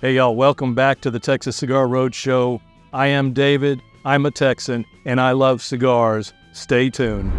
Hey y'all, welcome back to the Texas Cigar Roadshow. I am David, I'm a Texan, and I love cigars. Stay tuned.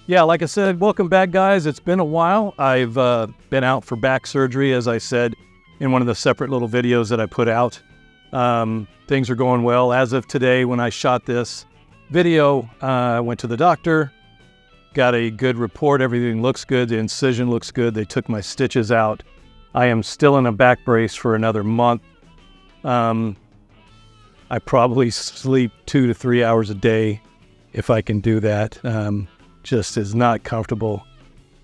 Yeah, like I said, welcome back, guys. It's been a while. I've been out for back surgery, as I said in one of the separate little videos that I put out. Things are going well. As of today, when I shot this video, I went to the doctor, got a good report. Everything looks good. The incision looks good. They took my stitches out. I am still in a back brace for another month. I probably sleep 2 to 3 hours a day if I can do that. Just is not comfortable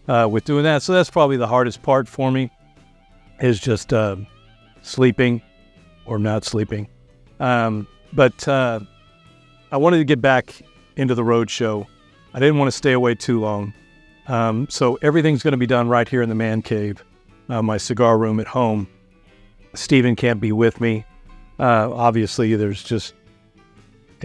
with doing that. So that's probably the hardest part for me, is just sleeping or not sleeping. But I wanted to get back into the road show. I didn't want to stay away too long. So everything's going to be done right here in the man cave, my cigar room at home. Steven can't be with me. Obviously, it'd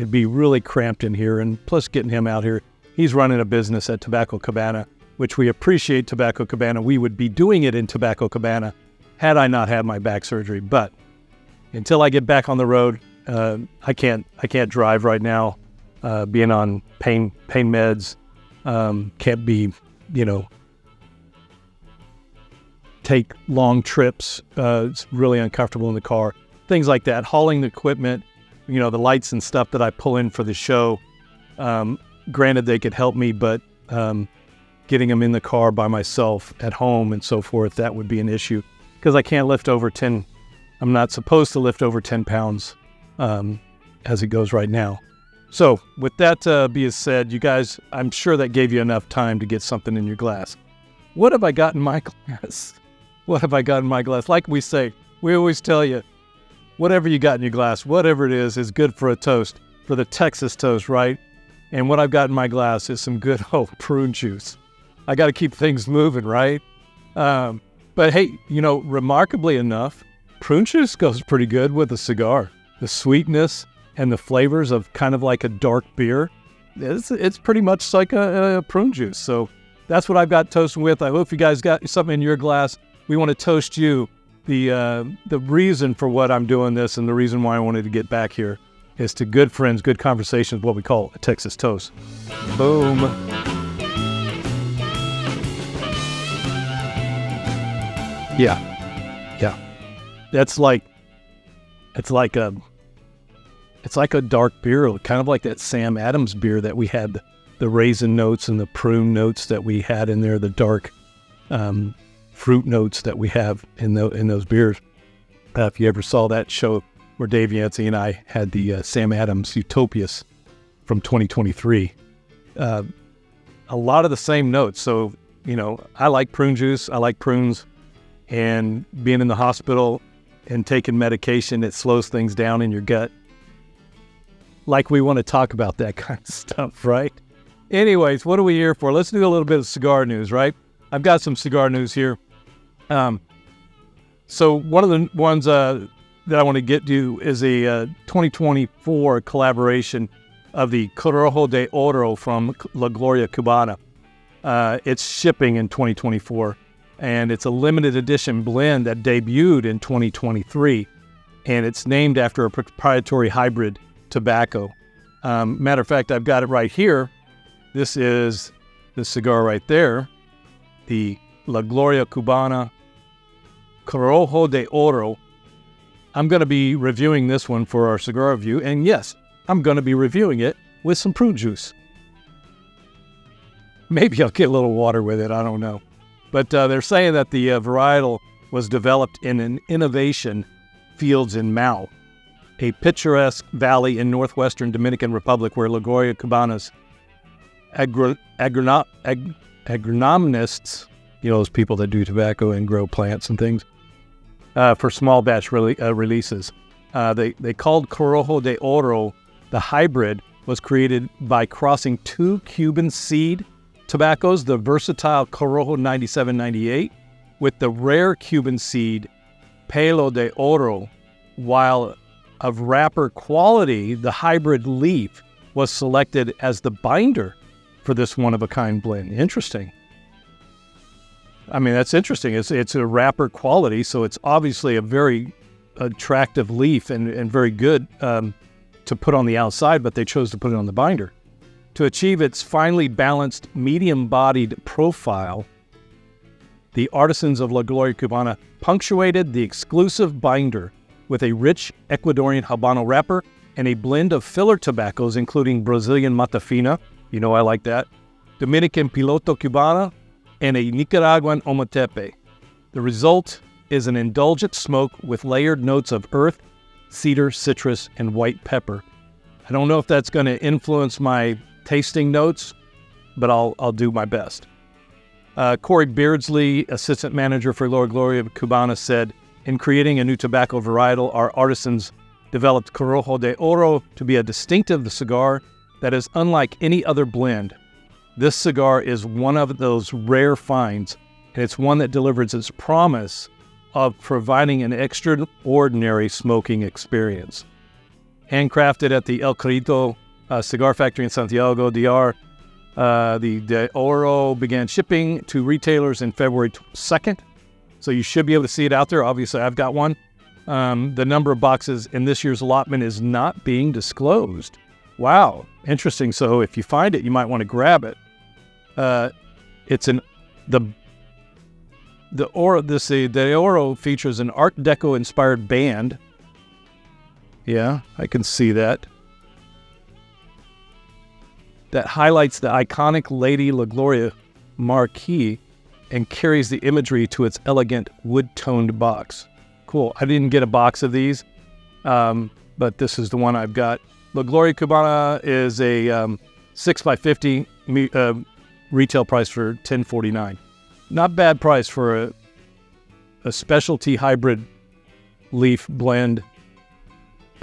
be really cramped in here, and plus getting him out here. He's running a business at Tobacco Cabana, which we appreciate Tobacco Cabana. We would be doing it in Tobacco Cabana had I not had my back surgery. But until I get back on the road, I can't drive right now. Being on pain meds, can't be, take long trips. It's really uncomfortable in the car. Things like that. Hauling the equipment, the lights and stuff that I pull in for the show. Granted, they could help me, but getting them in the car by myself at home and so forth, that would be an issue, because I can't lift over 10. I'm not supposed to lift over 10 pounds as it goes right now. So with that being said, you guys, I'm sure that gave you enough time to get something in your glass. What have I got in my glass? What have I got in my glass? Like we say, we always tell you, whatever you got in your glass, whatever it is good for a toast, for the Texas toast, right? And what I've got in my glass is some good old prune juice. I got to keep things moving, right? But hey, remarkably enough, prune juice goes pretty good with a cigar. The sweetness and the flavors of kind of like a dark beer, it's pretty much like a prune juice. So that's what I've got toasting with. I hope you guys got something in your glass. We want to toast you. The reason for what I'm doing this, and the reason why I wanted to get back here, is to good friends, good conversations, what we call a Texas toast. Boom. Yeah. It's like a dark beer, kind of like that Sam Adams beer that we had, the raisin notes and the prune notes that we had in there, the dark fruit notes that we have in those beers. If you ever saw that show where Dave Yancey and I had the Sam Adams Utopias from 2023. A lot of the same notes. So, I like prune juice. I like prunes. And being in the hospital and taking medication, it slows things down in your gut. Like we want to talk about that kind of stuff, right? Anyways, what are we here for? Let's do a little bit of cigar news, right? I've got some cigar news here. So one of the ones that I want to get to is a 2024 collaboration of the Corojo de Oro from La Gloria Cubana. It's shipping in 2024, and it's a limited edition blend that debuted in 2023, and it's named after a proprietary hybrid tobacco. Matter of fact, I've got it right here. This is the cigar right there, the La Gloria Cubana Corojo de Oro. I'm going to be reviewing this one for our cigar review, and yes, I'm going to be reviewing it with some prune juice. Maybe I'll get a little water with it, I don't know. But they're saying that the varietal was developed in an innovation fields in Mau, a picturesque valley in northwestern Dominican Republic where La Gloria Cubana's agronomists, those people that do tobacco and grow plants and things, for small batch releases. They called Corojo de Oro the hybrid was created by crossing two Cuban seed tobaccos, the versatile Corojo 9798 with the rare Cuban seed Palo de Oro, while of wrapper quality, the hybrid leaf was selected as the binder for this one-of-a-kind blend. Interesting. I mean, that's interesting. It's a wrapper quality, so it's obviously a very attractive leaf and very good to put on the outside, but they chose to put it on the binder. To achieve its finely balanced, medium-bodied profile, the artisans of La Gloria Cubana punctuated the exclusive binder with a rich Ecuadorian Habano wrapper and a blend of filler tobaccos, including Brazilian Matafina, you know I like that, Dominican Piloto Cubana, and a Nicaraguan Ometepe. The result is an indulgent smoke with layered notes of earth, cedar, citrus, and white pepper. I don't know if that's going to influence my tasting notes, but I'll do my best. Corey Beardsley, assistant manager for La Gloria Cubana, said, in creating a new tobacco varietal, our artisans developed Corojo de Oro to be a distinctive cigar that is unlike any other blend. This cigar is one of those rare finds, and it's one that delivers its promise of providing an extraordinary smoking experience. Handcrafted at the El Carrito Cigar Factory in Santiago, DR, the De Oro began shipping to retailers in February 2nd, so you should be able to see it out there. Obviously, I've got one. The number of boxes in this year's allotment is not being disclosed. Wow, interesting. So if you find it, you might want to grab it. De Oro features an Art Deco inspired band. Yeah, I can see that. That highlights the iconic Lady La Gloria marquee and carries the imagery to its elegant wood-toned box. Cool. I didn't get a box of these, but this is the one I've got. La Gloria Cubana is a 6x50 retail price for $10.49. Not bad price for a specialty hybrid leaf blend,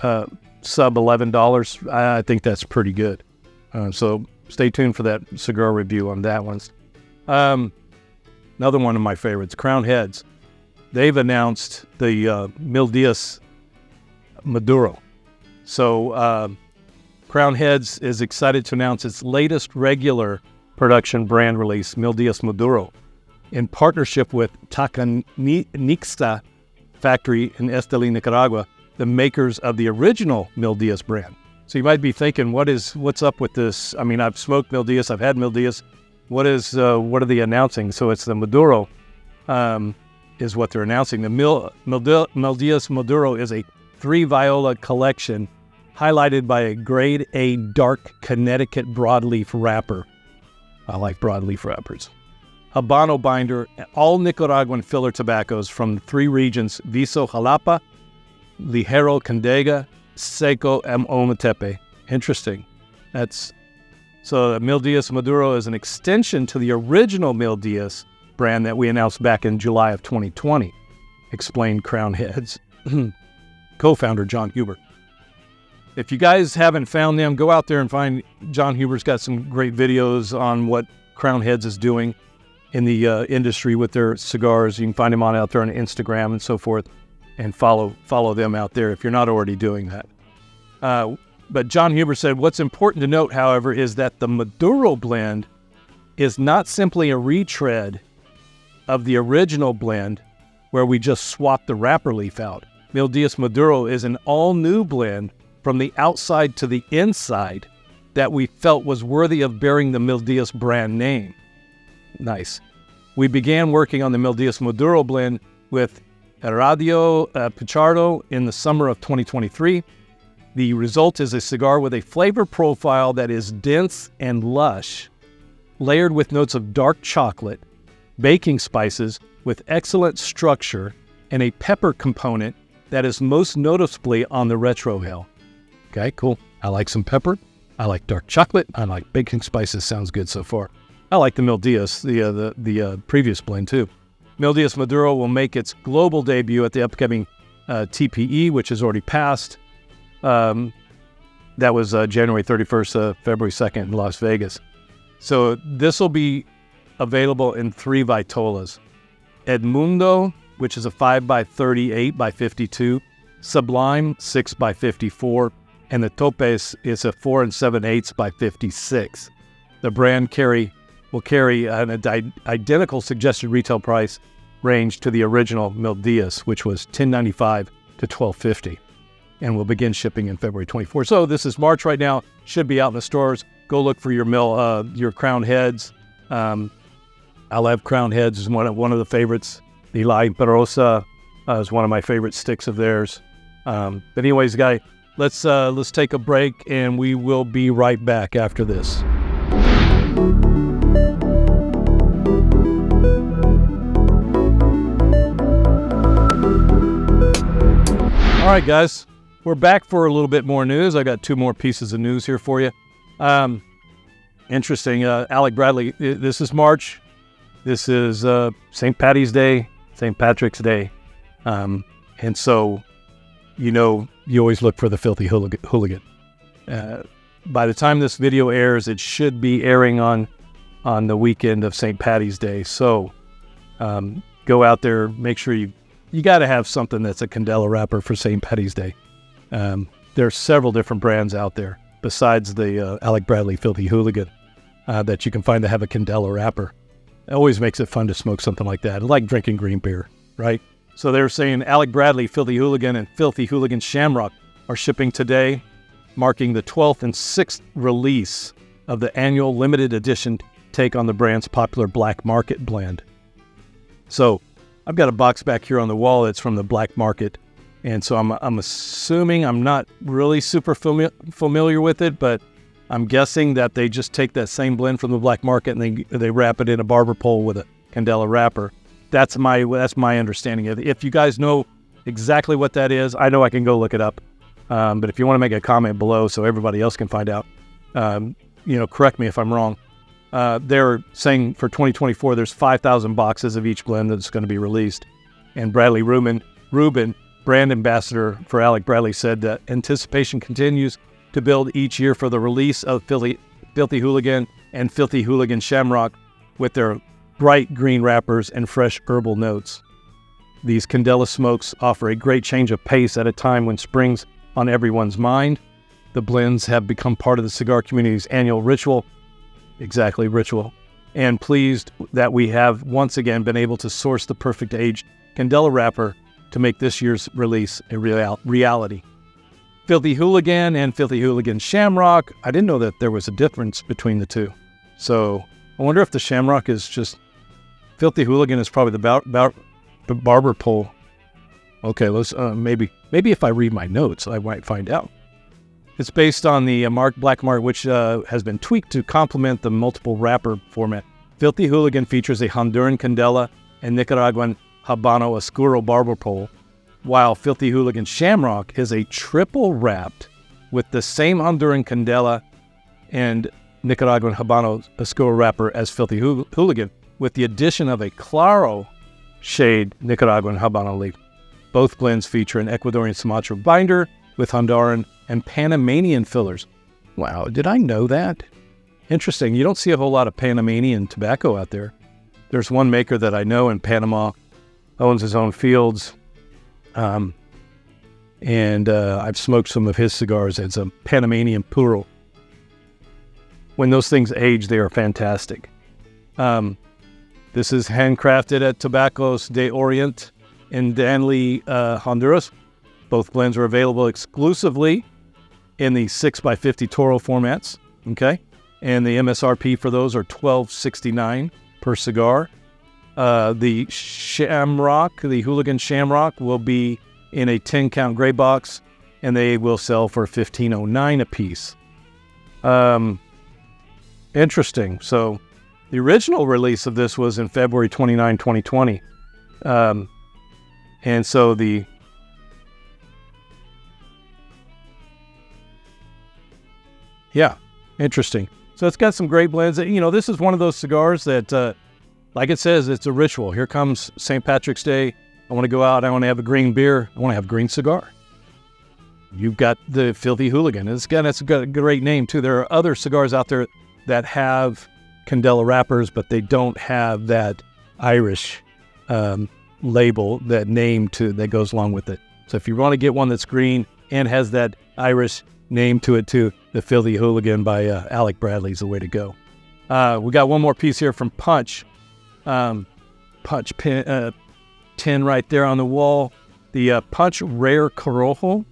sub $11. I think that's pretty good. So stay tuned for that cigar review on that one. Another one of my favorites, Crown Heads. They've announced the Mil Dias Maduro. So Crown Heads is excited to announce its latest regular production brand release, Mil Dias Maduro, in partnership with Tacanixta factory in Esteli, Nicaragua, the makers of the original Mil Dias brand. So you might be thinking, what's up with this? I mean, I've smoked Mil Dias, I've had Mil Dias. What are they announcing? So it's the Maduro is what they're announcing. The Mil Dias Maduro is a 3 viola collection highlighted by a grade A dark Connecticut broadleaf wrapper. I like broadleaf wrappers. Habano binder, all Nicaraguan filler tobaccos from 3 regions, Viso, Jalapa, Ligero, Condega, Seco, and Ometepe. Interesting. So Mil Dias Maduro is an extension to the original Mil Dias brand that we announced back in July of 2020, explained Crown Heads co-founder John Huber. If you guys haven't found them, go out there and find John Huber's got some great videos on what Crown Heads is doing in the industry with their cigars. You can find them out there on Instagram and so forth, and follow them out there if you're not already doing that. But John Huber said, what's important to note, however, is that the Maduro blend is not simply a retread of the original blend where we just swapped the wrapper leaf out. Mil Dias Maduro is an all-new blend from the outside to the inside that we felt was worthy of bearing the Mil Dias brand name. Nice. We began working on the Mil Dias Maduro blend with Radio Pichardo in the summer of 2023. The result is a cigar with a flavor profile that is dense and lush, layered with notes of dark chocolate, baking spices with excellent structure, and a pepper component that is most noticeably on the retrohale. Okay, cool. I like some pepper. I like dark chocolate. I like baking spices. Sounds good so far. I like the Mil Dias, the previous blend too. Mil Dias Maduro will make its global debut at the upcoming TPE, which has already passed. That was January 31st, February 2nd in Las Vegas. So this will be available in 3 Vitolas. Edmundo, which is a 5x38 by 52. Sublime, 6x54. And the Topes is a 4 7/8 by 56. The brand will carry an identical suggested retail price range to the original Mil Dias, which was $10.95 to $12.50, and will begin shipping in February 24. So this is March right now. Should be out in the stores. Go look for your Crown Heads. I love Crown Heads. Is one of the favorites. The La Imperosa is one of my favorite sticks of theirs. But anyways, guys, let's take a break, and we will be right back after this. All right, guys, we're back for a little bit more news. I got 2 more pieces of news here for you. Interesting. Alec Bradley, this is March. This is St. Patty's Day, St. Patrick's Day. And so, you always look for the filthy hooligan. By the time this video airs, it should be airing on the weekend of St. Patty's Day. So go out there, make sure you got to have something that's a Candela wrapper for St. Patty's Day. There are several different brands out there besides the Alec Bradley Filthy Hooligan that you can find that have a Candela wrapper. It always makes it fun to smoke something like that. I like drinking green beer, right? So they're saying Alec Bradley Filthy Hooligan and Filthy Hooligan Shamrock are shipping today, marking the 12th and 6th release of the annual limited edition take on the brand's popular Black Market blend. So I've got a box back here on the wall that's from the Black Market, and so I'm assuming, I'm not really super familiar with it, but I'm guessing that they just take that same blend from the Black Market and they wrap it in a barber pole with a Candela wrapper. That's my understanding of it. If you guys know exactly what that is, I know I can go look it up. But if you want to make a comment below so everybody else can find out, correct me if I'm wrong. They're saying for 2024, there's 5,000 boxes of each blend that's going to be released. And Bradley Rubin, brand ambassador for Alec Bradley, said that anticipation continues to build each year for the release of Filthy Hooligan and Filthy Hooligan Shamrock with their bright green wrappers and fresh herbal notes. These Candela smokes offer a great change of pace at a time when spring's on everyone's mind. The blends have become part of the cigar community's annual ritual. Exactly, ritual. And pleased that we have once again been able to source the perfect aged Candela wrapper to make this year's release a reality. Filthy Hooligan and Filthy Hooligan Shamrock. I didn't know that there was a difference between the two. So I wonder if the Shamrock is just... Filthy Hooligan is probably the barber pole. Okay, let's maybe if I read my notes, I might find out. It's based on the Black Market, which has been tweaked to complement the multiple wrapper format. Filthy Hooligan features a Honduran Candela and Nicaraguan Habano Oscuro barber pole, while Filthy Hooligan Shamrock is a triple wrapped with the same Honduran Candela and Nicaraguan Habano Oscuro wrapper as Filthy Hooligan, with the addition of a Claro shade Nicaraguan Habano leaf. Both blends feature an Ecuadorian Sumatra binder with Honduran and Panamanian fillers. Wow, did I know that? Interesting. You don't see a whole lot of Panamanian tobacco out there. There's one maker that I know in Panama, owns his own fields, and I've smoked some of his cigars. It's a Panamanian Puro. When those things age, they are fantastic. This is handcrafted at Tabacos de Orient in Danlí, Honduras. Both blends are available exclusively in the 6x50 Toro formats, okay? And the MSRP for those are $12.69 per cigar. The Shamrock, the Hooligan Shamrock, will be in a 10-count gray box, and they will sell for $15.09 a piece. Interesting. So the original release of this was in February 29, 2020. And so interesting. So it's got some great blends. This is one of those cigars that, like it says, it's a ritual. Here comes St. Patrick's Day. I want to go out. I want to have a green beer. I want to have a green cigar. you've got the Filthy Hooligan. And again, that's a great name too. There are other cigars out there that have Candela wrappers, but they don't have that Irish label, that name that goes along with it. So if you want to get one that's green and has that Irish name to it too, the Filthy Hooligan by Alec Bradley is the way to go. We got one more piece here from Punch. Punch tin right there on the wall. The Punch Rare Corojo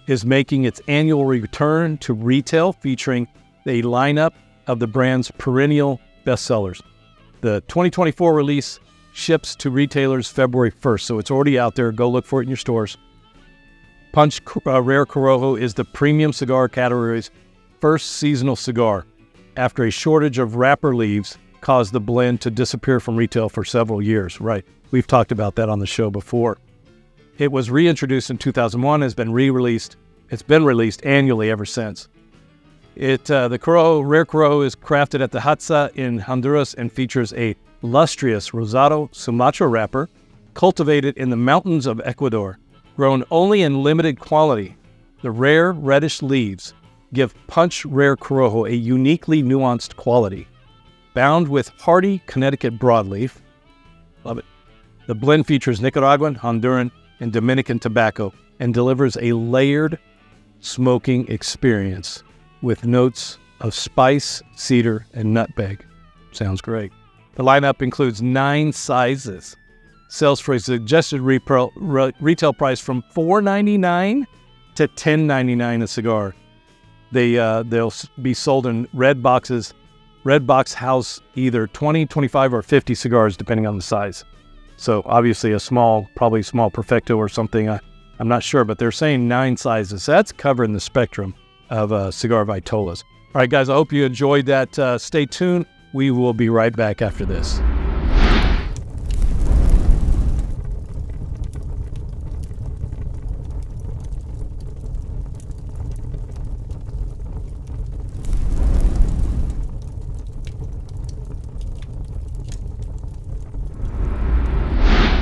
is making its annual return to retail, featuring a lineup of the brand's perennial bestsellers. The 2024 release ships to retailers February 1st, so it's already out there. Go look for it in your stores. Punch Rare Corojo is the premium cigar category's first seasonal cigar, after a shortage of wrapper leaves caused the blend to disappear from retail for several years. Right, we've talked about that on the show before. It was reintroduced in 2001, has been re-released. It's been released annually ever since. The Rare Corojo is crafted at the Hatza in Honduras and features a lustrous Rosado Sumatra wrapper, cultivated in the mountains of Ecuador. Grown only in limited quality, the rare reddish leaves give Punch Rare Corojo a uniquely nuanced quality. Bound with hardy Connecticut broadleaf, love it. The blend features Nicaraguan, Honduran, and Dominican tobacco and delivers a layered smoking experience with notes of spice, cedar, and nutmeg. Sounds great. The lineup includes 9 sizes. Sells for a suggested retail price from $4.99 to $10.99 a cigar. They'll be sold in red boxes. Red box house either 20, 25, or 50 cigars, depending on the size. So obviously probably small Perfecto or something. I'm not sure, but they're saying 9 sizes. That's covering the spectrum of cigar vitolas. All right, guys, I hope you enjoyed that. Stay tuned. We will be right back after this.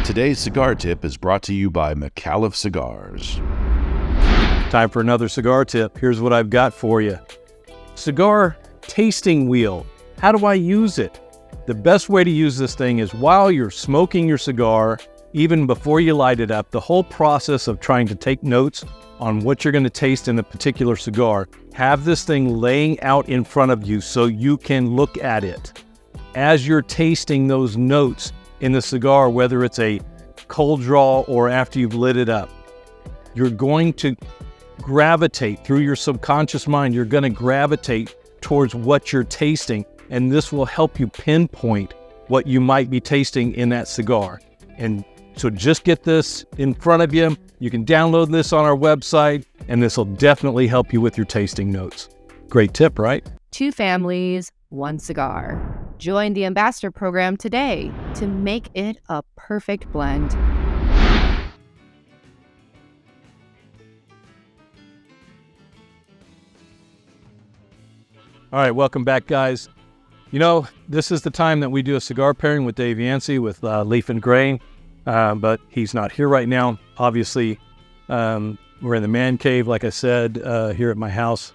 Today's Cigar Tip is brought to you by McAuliffe Cigars. Time for another cigar tip. Here's what I've got for you. Cigar tasting wheel. How do I use it? The best way to use this thing is while you're smoking your cigar, even before you light it up, the whole process of trying to take notes on what you're going to taste in a particular cigar, have this thing laying out in front of you so you can look at it. As you're tasting those notes in the cigar, whether it's a cold draw or after you've lit it up, you're going to gravitate through your subconscious mind. You're going to gravitate towards what you're tasting, and this will help you pinpoint what you might be tasting in that cigar. And so just get this in front of you. You can download this on our website, and this will definitely help you with your tasting notes. Great tip, right? 2 families, 1 cigar. Join the Ambassador Program today to make it a perfect blend. All right, welcome back, guys. You know, this is the time that we do a cigar pairing with Dave Yancey with Leaf and Grain, but he's not here right now. Obviously, we're in the man cave, like I said, here at my house.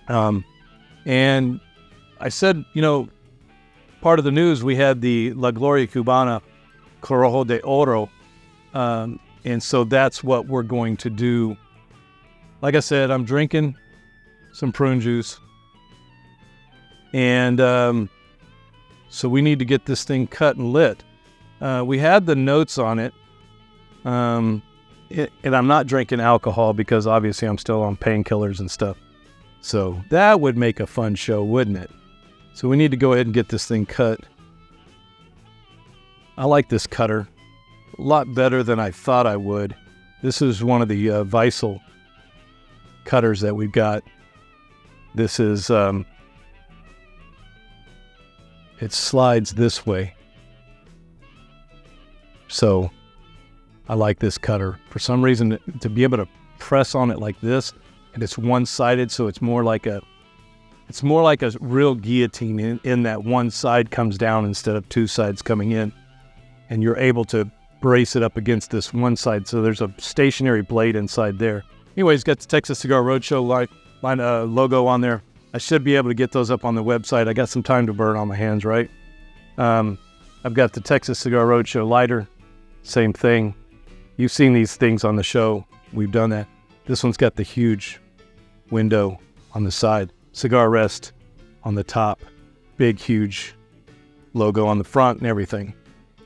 And I said, you know, part of the news, we had the La Gloria Cubana Corojo de Oro, and so that's what we're going to do. Like I said, I'm drinking some prune juice. And so we need to get this thing cut and lit. We had the notes on it. And I'm not drinking alcohol because obviously I'm still on painkillers and stuff. So that would make a fun show, wouldn't it? So we need to go ahead and get this thing cut. I like this cutter a lot better than I thought I would. This is one of the Weissel cutters that we've got. This is... it slides this way. So I like this cutter. For some reason, to be able to press on it like this, and it's one-sided, so it's more like a real guillotine in that one side comes down instead of 2 sides coming in. And you're able to brace it up against this one side. So there's a stationary blade inside there. Anyways, got the Texas Cigar Roadshow logo on there. I should be able to get those up on the website. I got some time to burn on my hands, right? I've got the Texas Cigar Roadshow lighter. Same thing. You've seen these things on the show. We've done that. This one's got the huge window on the side. Cigar rest on the top. Big, huge logo on the front and everything.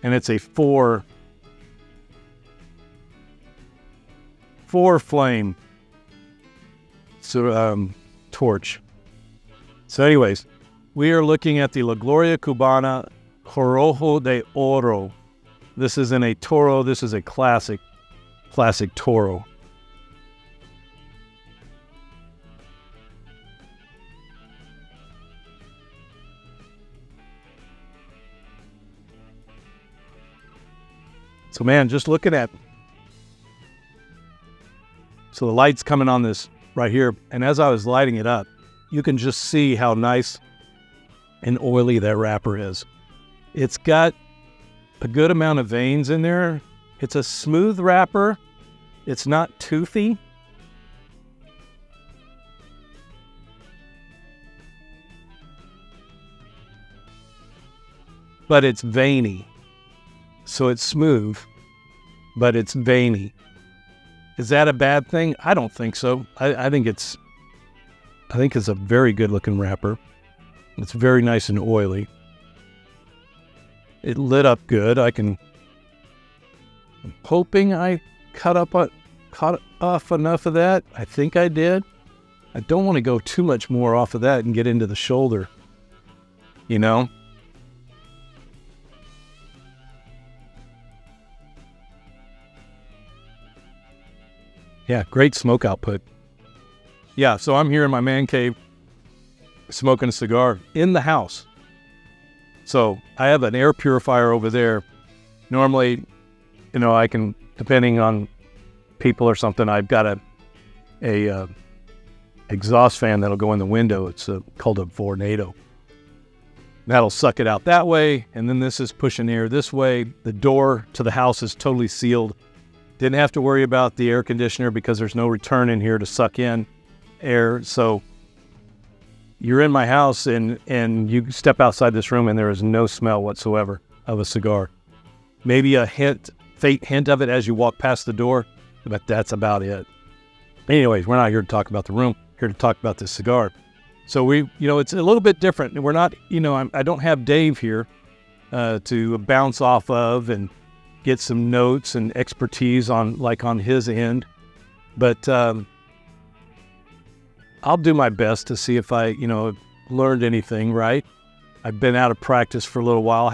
And it's a four flame torch. So anyways, we are looking at the La Gloria Cubana Corojo de Oro. This is in a Toro. This is a classic Toro. So man, just looking at, so the light's coming on this right here, and as I was lighting it up, you can just see how nice and oily that wrapper is. It's got a good amount of veins in there. It's a smooth wrapper. It's not toothy. But it's veiny. So it's smooth, but it's veiny. Is that a bad thing? I don't think so. I think it's a very good looking wrapper. It's very nice and oily. It lit up good. I'm hoping I cut off enough of that. I think I did. I don't want to go too much more off of that and get into the shoulder, you know? Yeah, great smoke output. Yeah, so I'm here in my man cave smoking a cigar in the house. So I have an air purifier over there. Normally, you know, I can, depending on people or something, I've got a exhaust fan that'll go in the window. It's called a Vornado. That'll suck it out that way, and then this is pushing air this way. The door to the house is totally sealed. Didn't have to worry about the air conditioner because there's no return in here to suck in air. So you're in my house and you step outside this room and there is no smell whatsoever of a cigar. Maybe a faint hint of it as you walk past the door, but that's about it. Anyways, we're not here to talk about the room. We're here to talk about this cigar. So it's a little bit different. We're not, I don't have Dave here to bounce off of and get some notes and expertise on his end. But I'll do my best to see if I, learned anything, right? I've been out of practice for a little while.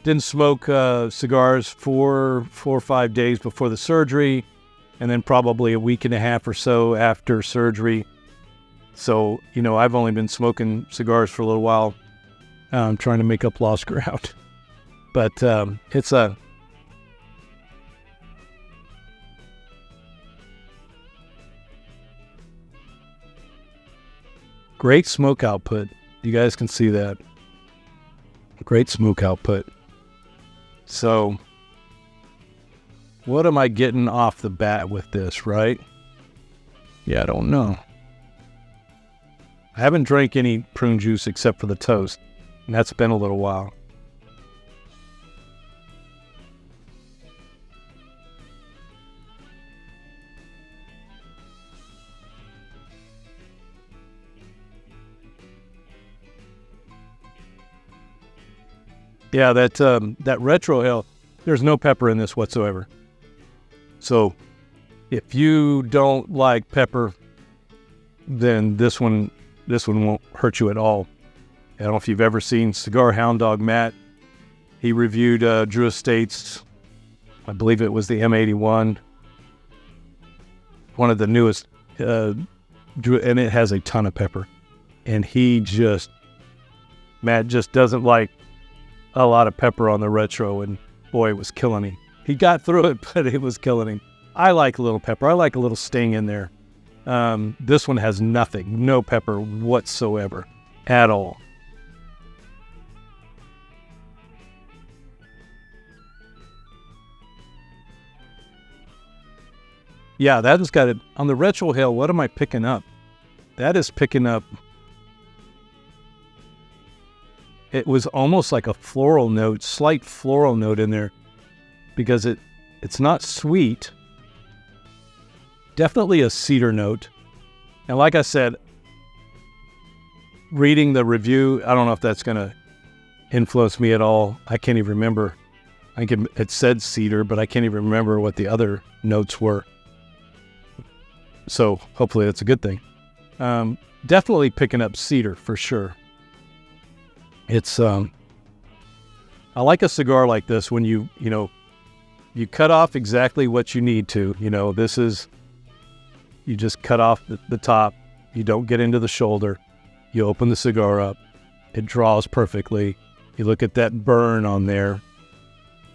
Didn't smoke cigars for 4 or 5 days before the surgery, and then probably a week and a half or so after surgery. So, I've only been smoking cigars for a little while. I'm trying to make up lost ground. But it's a great smoke output. You guys can see that. Great smoke output. So, what am I getting off the bat with this, right? Yeah, I don't know. I haven't drank any prune juice except for the toast, and that's been a little while. Yeah, that retro ale, there's no pepper in this whatsoever. So if you don't like pepper, then this one won't hurt you at all. I don't know if you've ever seen Cigar Hound Dog Matt. He reviewed Drew Estate's, I believe it was the M81, one of the newest, Drew, and it has a ton of pepper. And Matt just doesn't like a lot of pepper on the retro, and boy, it was killing him. He got through it, but it was killing him. I like a little pepper. I like a little sting in there. This one has nothing, no pepper whatsoever at all. Yeah, that has got it. On the retrohale, what am I picking up? That is picking up, it was almost like a floral note, slight floral note in there, because it's not sweet. Definitely a cedar note. And like I said, reading the review, I don't know if that's going to influence me at all. I can't even remember. I think it said cedar, but I can't even remember what the other notes were. So hopefully that's a good thing. Definitely picking up cedar for sure. It's I like a cigar like this when you cut off exactly what you need to. This is, you just cut off the top. You don't get into the shoulder. You open the cigar up. It draws perfectly. You look at that burn on there.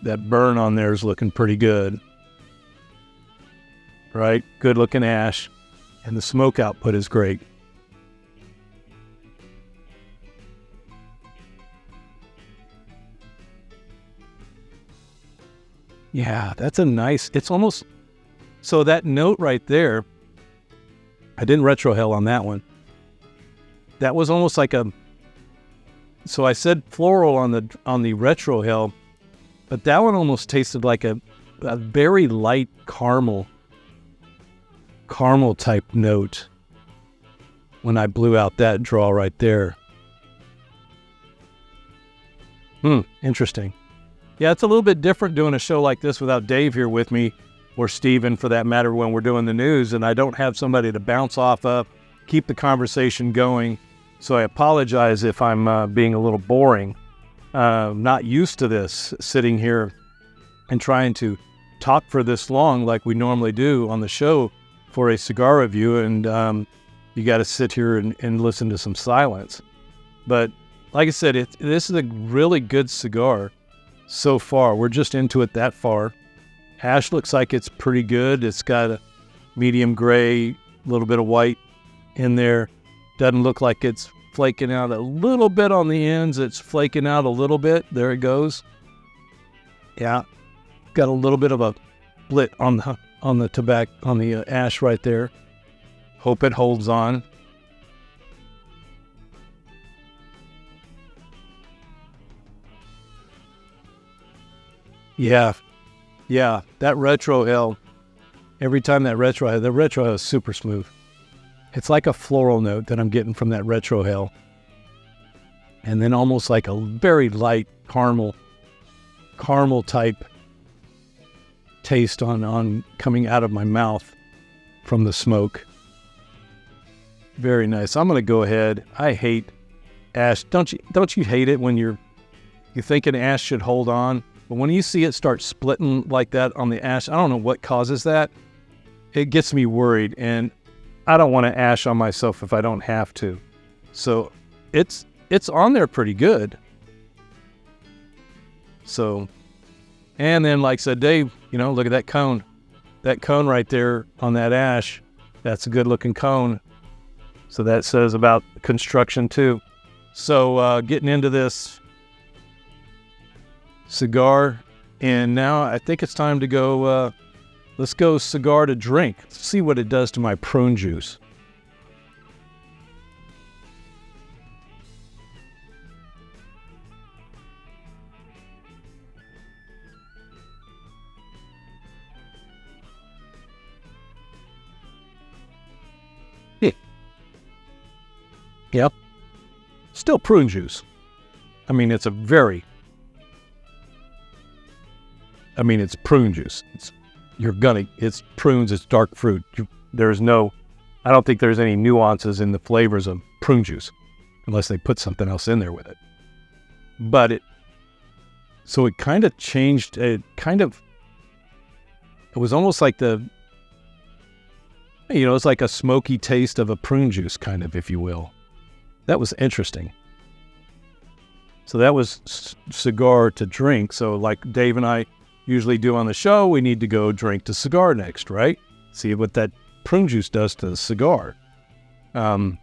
That burn on there is looking pretty good. Right? Good looking ash. And the smoke output is great. Yeah, that's a nice, it's almost, so that note right there, I didn't retrohale on that one. That was almost like so I said floral on the retrohale, but that one almost tasted like a very light caramel type note when I blew out that draw right there. Interesting. Yeah, it's a little bit different doing a show like this without Dave here with me, or Steven for that matter, when we're doing the news, and I don't have somebody to bounce off of, keep the conversation going. So I apologize if I'm being a little boring. Not used to this, sitting here and trying to talk for this long like we normally do on the show for a cigar review, and you got to sit here and listen to some silence. But like I said, this is a really good cigar. So far, we're just into it that far. Ash looks like it's pretty good. It's got a medium gray, a little bit of white in there. Doesn't look like it's flaking out a little bit on the ends. It's flaking out a little bit. There it goes. Yeah, got a little bit of a split on the tobacco, on the ash right there. Hope it holds on. Yeah, that retrohale, every time the retrohale is super smooth. It's like a floral note that I'm getting from that retrohale. And then almost like a very light caramel type taste on coming out of my mouth from the smoke. Very nice. I'm going to go ahead. I hate ash. Don't you hate it when you think an ash should hold on? But when you see it start splitting like that on the ash, I don't know what causes that. It gets me worried, and I don't want to ash on myself if I don't have to. So it's on there pretty good. So, and then like I said, Dave, look at that cone. That cone right there on that ash, that's a good looking cone. So that says about construction too. So getting into this cigar, and now I think it's time to go, let's go cigar to drink. Let's see what it does to my prune juice. Yep. Still prune juice. I mean, it's prune juice. It's prunes, it's dark fruit. I don't think there's any nuances in the flavors of prune juice, unless they put something else in there with it. But so it kind of changed, it was almost like it's like a smoky taste of a prune juice, kind of, if you will. That was interesting. So that was cigar to drink. So like Dave and I usually do on the show, we need to go drink the cigar next, right? See what that prune juice does to the cigar. Like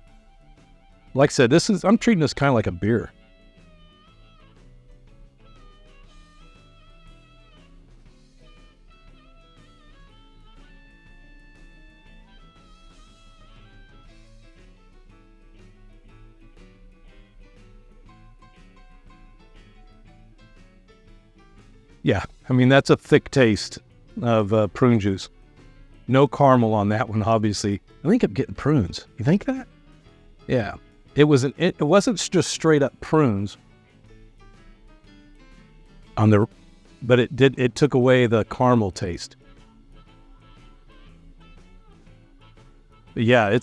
I said, I'm treating this kind of like a beer. Yeah, I mean, that's a thick taste of prune juice. No caramel on that one, obviously. I think I'm getting prunes. You think that? Yeah. It wasn't just straight up prunes but it took away the caramel taste. But yeah, I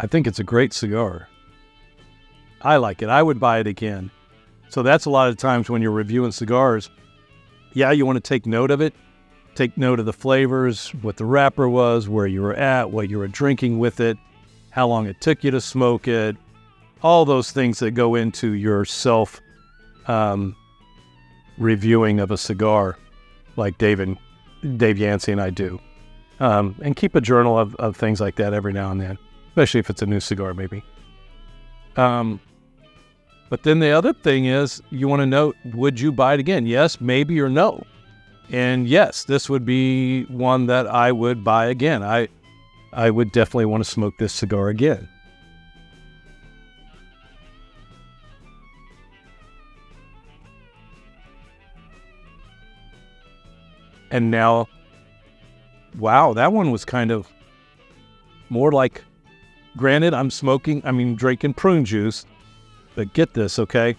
think it's a great cigar. I like it. I would buy it again. So that's a lot of times when you're reviewing cigars. Yeah, you want to take note of it. Take note of the flavors, what the wrapper was, where you were at, what you were drinking with it, how long it took you to smoke it, all those things that go into your self reviewing of a cigar, like Dave Yancey and I do. And keep a journal of things like that every now and then, especially if it's a new cigar, maybe. But then the other thing is, you want to note, would you buy it again? Yes, maybe, or no. And yes, this would be one that I would buy again. I would definitely want to smoke this cigar again. And now, wow, that one was kind of more like, granted, drinking prune juice, but get this, okay?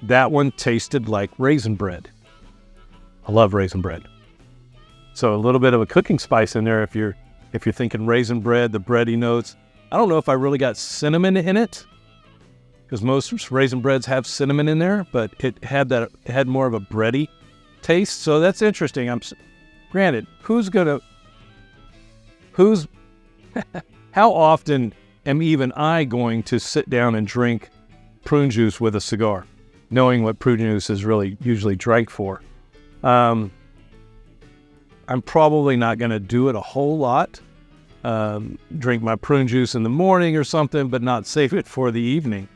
That one tasted like raisin bread. I love raisin bread. So a little bit of a cooking spice in there if you're thinking raisin bread, the bready notes. I don't know if I really got cinnamon in it, because most raisin breads have cinnamon in there, but it had more of a bready taste. So that's interesting. Granted, how often am even I going to sit down and drink prune juice with a cigar, knowing what prune juice is really usually drank for? I'm probably not going to do it a whole lot. Drink my prune juice in the morning or something, but not save it for the evening.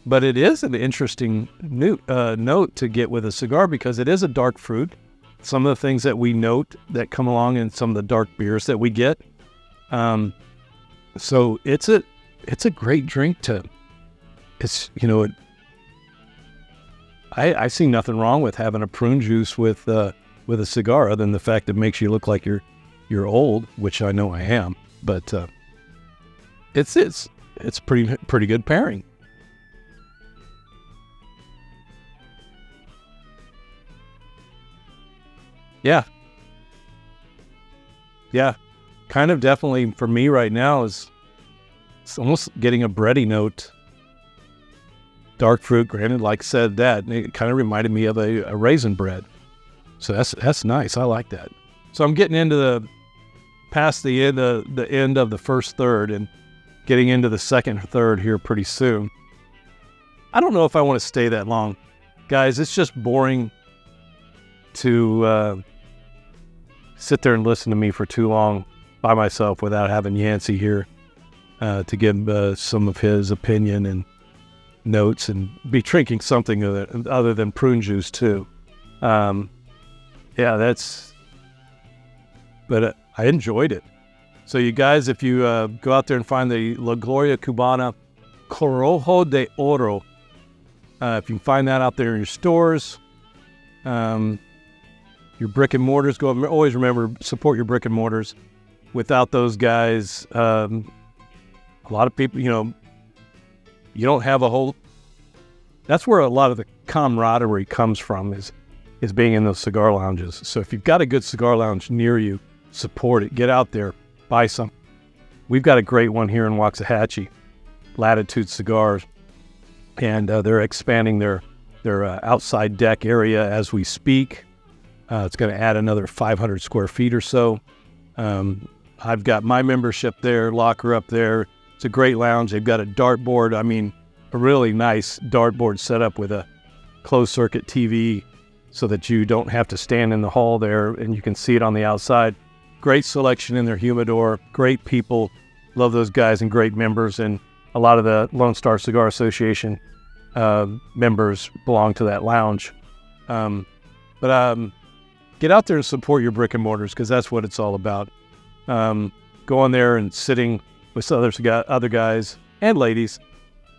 But it is an interesting note to get with a cigar, because it is a dark fruit. Some of the things that we note that come along in some of the dark beers that we get. So it's a great drink I see nothing wrong with having a prune juice with a cigar, other than the fact it makes you look like you're old, which I know I am. But it's pretty good pairing. Yeah, kind of definitely for me right now it's almost getting a bready note. Dark fruit, granted, like I said, that it kind of reminded me of a raisin bread. So that's nice. I like that. So I'm getting into past the end of the first third and getting into the second third here pretty soon. I don't know if I want to stay that long, guys. It's just boring to sit there and listen to me for too long by myself without having Yancey here to give some of his opinion and notes, and be drinking something other than prune juice too. But I enjoyed it. So you guys, if you go out there and find the La Gloria Cubana Corojo de Oro, if you can find that out there in your stores, your brick and mortars, always remember, support your brick and mortars. Without those guys, a lot of people, you don't have a whole. That's where a lot of the camaraderie comes from, is being in those cigar lounges. So if you've got a good cigar lounge near you, support it. Get out there, buy some. We've got a great one here in Waxahachie, Latitude Cigars, and they're expanding their outside deck area as we speak. It's going to add another 500 square feet or so. I've got my membership there, locker up there. It's a great lounge. They've got a dartboard. A really nice dartboard set up with a closed circuit TV so that you don't have to stand in the hall there and you can see it on the outside. Great selection in their humidor. Great people. Love those guys, and great members. And a lot of the Lone Star Cigar Association members belong to that lounge. Get out there and support your brick and mortars, because that's what it's all about. Going there and sitting with other guys and ladies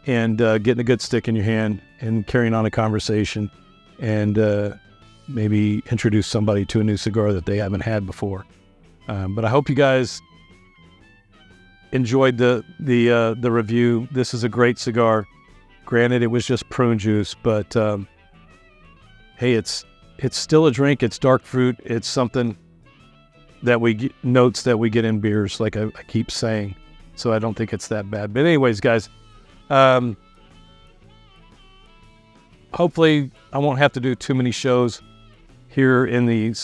and getting a good stick in your hand and carrying on a conversation and maybe introduce somebody to a new cigar that they haven't had before. But I hope you guys enjoyed the review. This is a great cigar. Granted, it was just prune juice, but hey, it's still a drink. It's dark fruit. It's something that notes that we get in beers, like I keep saying. So I don't think it's that bad. But anyways, guys, hopefully I won't have to do too many shows here in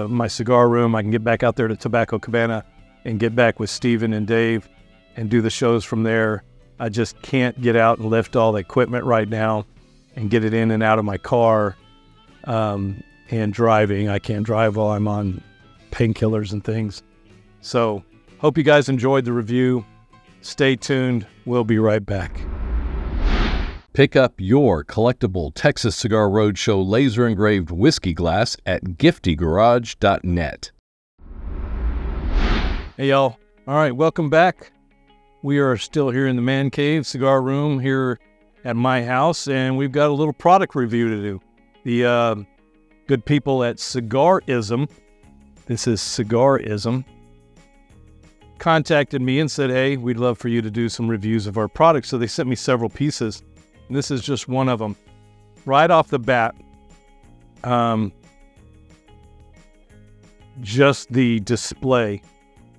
my cigar room. I can get back out there to Tobacco Cabana and get back with Steven and Dave and do the shows from there. I just can't get out and lift all the equipment right now and get it in and out of my car. And driving, I can't drive while I'm on painkillers and things. So hope you guys enjoyed the review. Stay tuned. We'll be right back. Pick up your collectible Texas Cigar Roadshow laser engraved whiskey glass at giftygarage.net. Hey y'all. All right, welcome back. We are still here in the man cave cigar room here at my house, and we've got a little product review to do. The good people at CIGARISM, this is CIGARISM, contacted me and said, hey, we'd love for you to do some reviews of our products. So they sent me several pieces. And this is just one of them. Right off the bat, just the display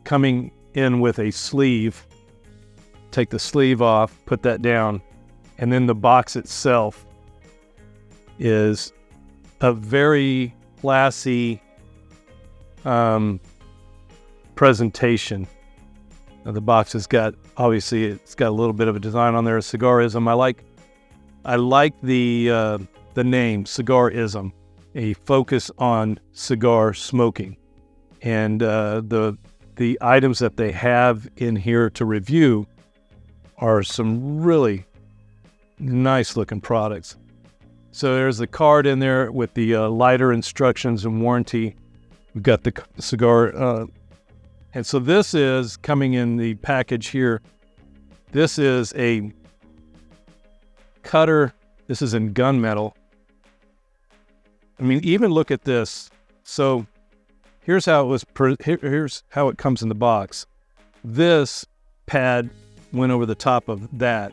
coming in with a sleeve. Take the sleeve off, put that down, and then the box itself is a very classy presentation. Now, the box has got, obviously, it's got a little bit of a design on there, CIGARISM. I like the name, CIGARISM, a focus on cigar smoking. And the items that they have in here to review are some really nice looking products. So there's the card in there with the lighter instructions and warranty. We've got the cigar. And so this is coming in the package here. This is a cutter. This is in gunmetal. I mean, even look at this. So here's how it was. Here's how it comes in the box. This pad went over the top of that.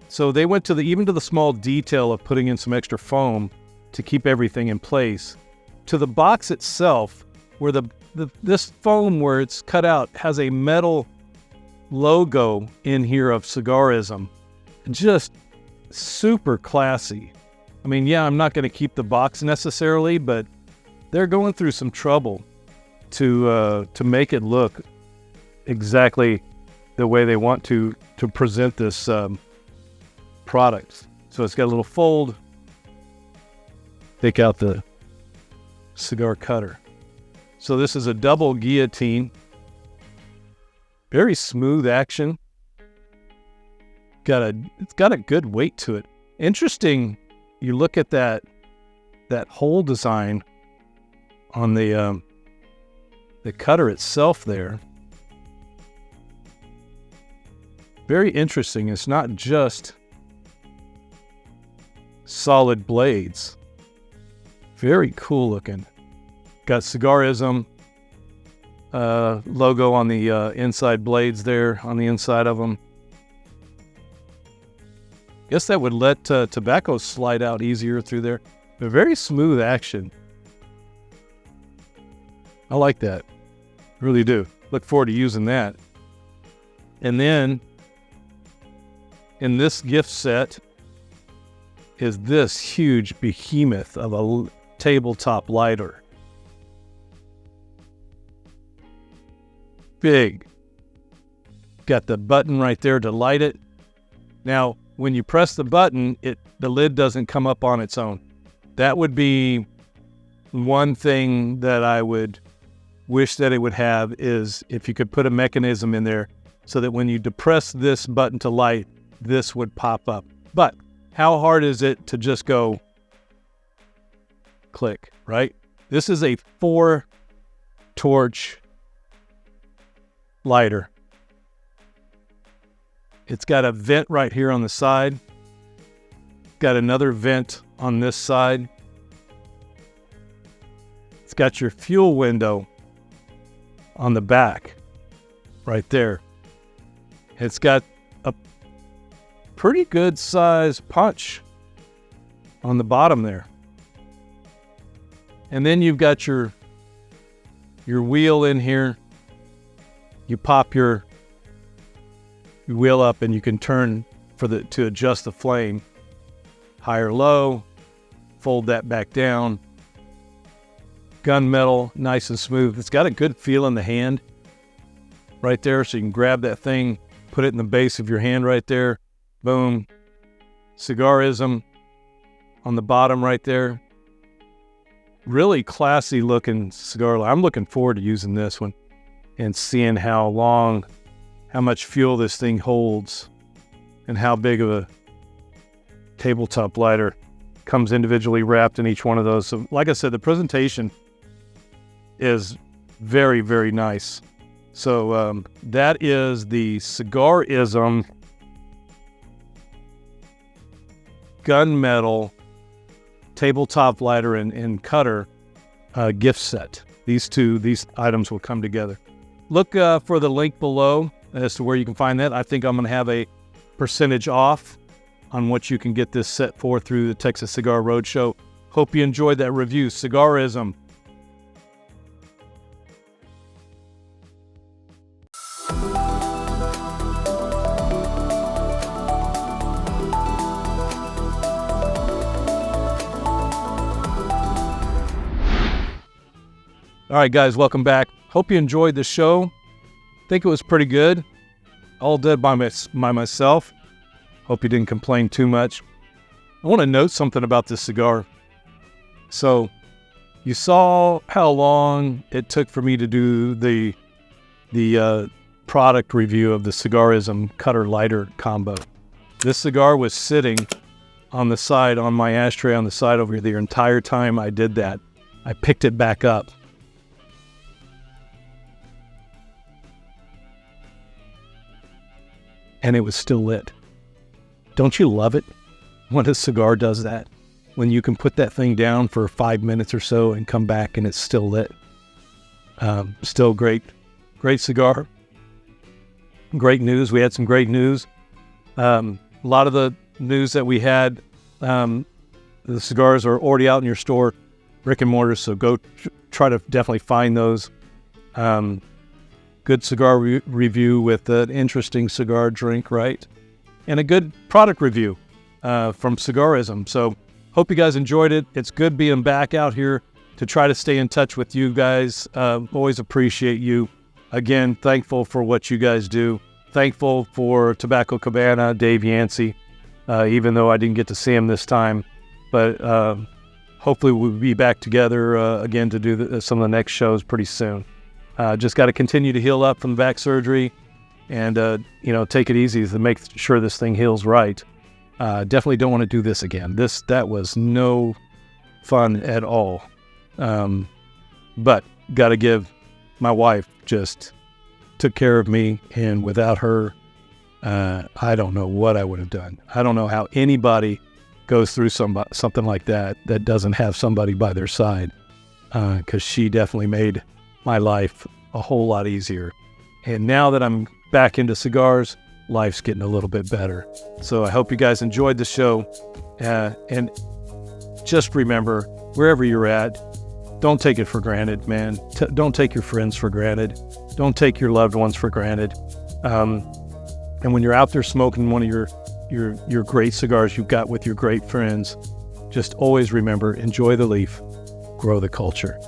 So they went to even to the small detail of putting in some extra foam to keep everything in place. To the box itself, where this foam where it's cut out has a metal logo in here of CIGARISM. Just super classy. I mean, yeah, I'm not going to keep the box necessarily, but they're going through some trouble to make it look exactly the way they want to present this product. So it's got a little fold. Take out the cigar cutter. So this is a double guillotine. Very smooth action. It's got a good weight to it. Interesting. You look at that hole design on the cutter itself there. Very interesting. It's not just solid blades. Very cool looking. Got CIGARISM logo on the inside blades there, on the inside of them. Guess that would let tobacco slide out easier through there. But very smooth action. I like that. Really do. Look forward to using that. And then in this gift set is this huge behemoth of a tabletop lighter. Big. Got the button right there to light it. Now, when you press the button, the lid doesn't come up on its own. That would be one thing that I would wish that it would have, is if you could put a mechanism in there so that when you depress this button to light, this would pop up. But how hard is it to just go click, right? This is a 4-torch lighter. It's got a vent right here on the side. Got another vent on this side. It's got your fuel window on the back right there. It's got a pretty good size punch on the bottom there. And then you've got your wheel in here. You pop your wheel up and you can turn to adjust the flame. High or low, fold that back down. Gunmetal, nice and smooth. It's got a good feel in the hand right there, so you can grab that thing, put it in the base of your hand right there. Boom. CIGARISM on the bottom right there. Really classy looking cigar. I'm looking forward to using this one and seeing how much fuel this thing holds and how big of a tabletop lighter comes individually wrapped in each one of those. So like I said, the presentation is very, very nice. So that is the CIGARISM gunmetal tabletop lighter and cutter gift set. These items will come together. Look for the link below as to where you can find that. I think I'm going to have a percentage off on what you can get this set for through the Texas Cigar Roadshow. Hope you enjoyed that review. CIGARISM. All right, guys, welcome back. Hope you enjoyed the show. Think it was pretty good. All did by myself. Hope you didn't complain too much. I want to note something about this cigar. So you saw how long it took for me to do the product review of the CIGARISM cutter lighter combo. This cigar was sitting on the side, on my ashtray on the side over here the entire time I did that. I picked it back up. And it was still lit. Don't you love it when a cigar does that? When you can put that thing down for 5 minutes or so and come back and it's still lit. Still great cigar. Great news. We had some great news. A lot of the news that we had, the cigars are already out in your store, brick and mortar, so go try to definitely find those. Good cigar review with an interesting cigar drink, right? And a good product review from CIGARISM. So hope you guys enjoyed it. It's good being back out here to try to stay in touch with you guys. Always appreciate you. Again, thankful for what you guys do. Thankful for Tobacco Cabana, Dave Yancey, even though I didn't get to see him this time. But hopefully we'll be back together again to do some of the next shows pretty soon. Just got to continue to heal up from the back surgery and, take it easy to make sure this thing heals right. Definitely don't want to do this again. That was no fun at all. But got to give my wife just took care of me, and without her, I don't know what I would have done. I don't know how anybody goes through something like that doesn't have somebody by their side, because she definitely made my life a whole lot easier. And now that I'm back into cigars, life's getting a little bit better. So I hope you guys enjoyed the show. And just remember, wherever you're at, don't take it for granted, man. Don't take your friends for granted. Don't take your loved ones for granted. And when you're out there smoking one of your great cigars you've got with your great friends, just always remember, enjoy the leaf, grow the culture.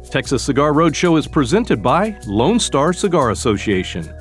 Texas Cigar Roadshow is presented by Lone Star Cigar Association.